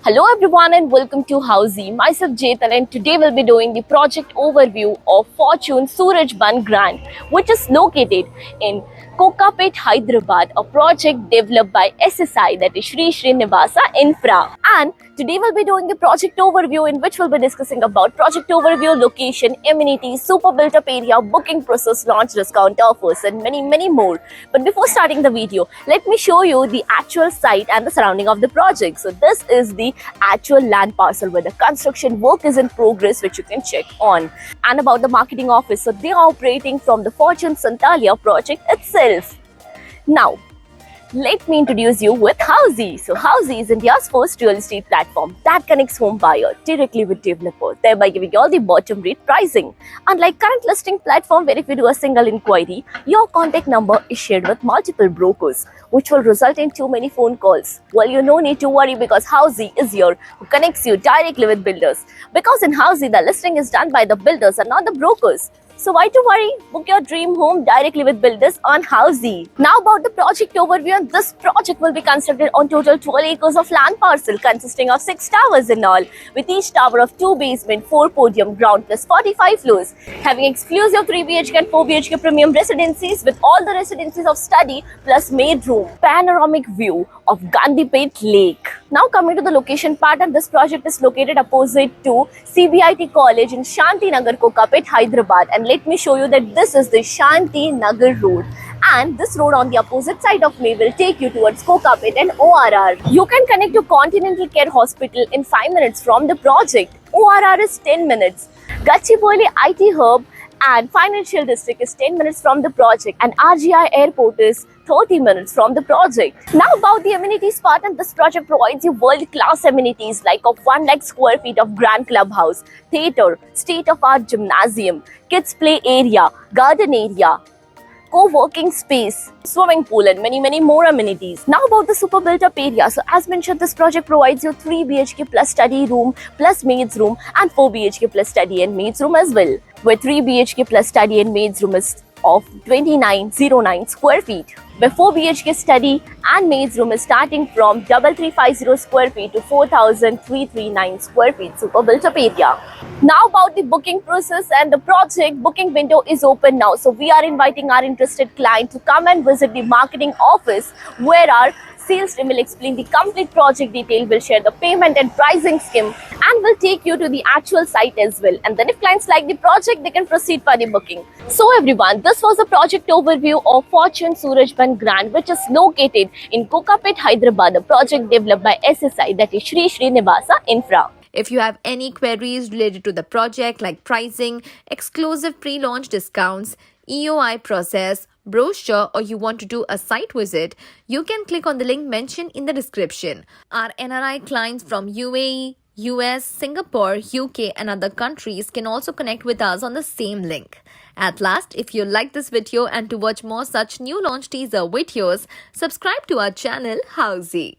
Hello everyone and welcome to Housey. Myself Jetal and today we'll be doing the project overview of Fortune Surajban Grant, which is located in Kokapet, Hyderabad, a project developed by SSI, that is Shri Srinivasa Infra. And today we'll be doing the project overview in which we'll be discussing about project overview, location, amenities, super built up area, booking process, launch discount offers and many more. But before starting the video, let me show you the actual site and the surrounding of the project. So this is the actual land parcel where the construction work is in progress, which you can check on. And about the marketing office, so they are operating from the Fortune Santalia project itself. Now, let me introduce you with Housey. So Housey is India's first real estate platform that connects home buyer directly with developer, thereby giving you all the bottom rate pricing. Unlike current listing platform where if you do a single inquiry, your contact number is shared with multiple brokers, which will result in too many phone calls. Well, you no need to worry because Housey is here who connects you directly with builders. Because in Housey, the listing is done by the builders and not the brokers. So why to worry? Book your dream home directly with builders on Housey. Now about the project overview. This project will be constructed on total 12 acres of land parcel consisting of 6 towers in all, with each tower of 2 basement, 4 podium, ground plus 45 floors, having exclusive 3 BHK and 4 BHK premium residencies with all the residencies of study plus maid room, panoramic view of Gandhipet Lake. Now coming to the location part, and this project is located opposite to CBIT College in Shanti Nagar, Kokapet, Hyderabad. And let me show you that this is the Shanti Nagar road, and this road on the opposite side of me will take you towards Kokapet and ORR. You can connect to Continental Care Hospital in 5 minutes from the project. ORR is 10 minutes. Gachibowli IT Hub and Financial District is 10 minutes from the project, and RGI Airport is 30 minutes from the project. Now about the amenities part, and this project provides you world-class amenities like of 1 lakh square feet of grand clubhouse, theatre, state-of-art gymnasium, kids play area, garden area, co-working space, swimming pool and many more amenities. Now about the super built up area. So as mentioned, this project provides you 3 BHK plus study room plus maids room and 4 BHK plus study and maids room as well, where 3 BHK plus study and maids room is of 2909 square feet, where 4 BHK study and maids room is starting from 3350 square feet to 4339 square feet super built up area. Now about the booking process and the project booking window is open now. So we are inviting our interested client to come and visit the marketing office, where our sales team will explain the complete project detail, will share the payment and pricing scheme, and will take you to the actual site as well. And then if clients like the project, they can proceed for the booking. So everyone, this was a project overview of Fortune Surajban Grant, which is located in Kokapet, Hyderabad, a project developed by SSI, that is Shri Srinivasa Infra. If you have any queries related to the project like pricing, exclusive pre-launch discounts, EOI process, brochure, or you want to do a site visit, you can click on the link mentioned in the description. Our NRI clients from UAE, US, Singapore, UK and other countries can also connect with us on the same link. At last, if you like this video and to watch more such new launch teaser videos, subscribe to our channel Housey.